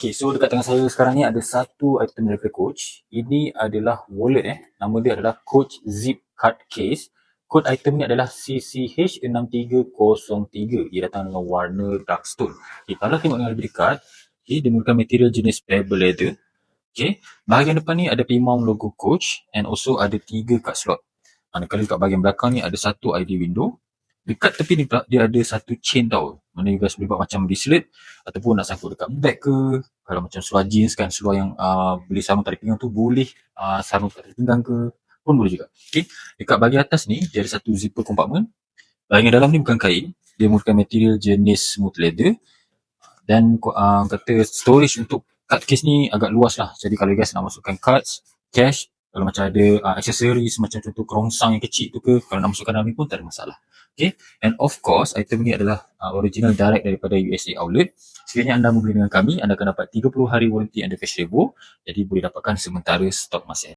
Okay, so dekat tangan saya sekarang ni ada satu item daripada Coach. Ini adalah wallet Nama dia adalah Coach Zip Card Case. Kod item ni adalah CCH6303. Ia datang dengan warna dark stone. Okay, kalau tengok dengan lebih dekat, okay, dia menggunakan material jenis pebble leather. Okay, bahagian depan ni ada pimau logo Coach and also ada 3 card slot. Manakala dekat bahagian belakang ni ada satu ID window. Dekat tepi ni pula dia ada satu chain tau. Mana you guys boleh buat macam bracelet ataupun nak sangkut dekat bag ke. Kalau macam seluar jeans kan, seluar yang boleh sarung tali pinggang tu boleh sarung tali pinggang ke pun boleh juga. Okay. Dekat bahagian atas ni dia ada satu zipper compartment. Bahagian dalam ni bukan kain, dia menggunakan material jenis smooth leather. Dan kata storage untuk card case ni agak luas lah. Jadi kalau you guys nak masukkan cards, cash, kalau macam ada aksesoris macam contoh kerongsang yang kecil tu ke, kalau nak masukkan dalam ni pun tak ada masalah. Okay, and of course item ni adalah original direct daripada USA outlet. Sekiranya anda membeli dengan kami, anda akan dapat 30 hari warranty under cash rebo. Jadi boleh dapatkan sementara stok masih ada.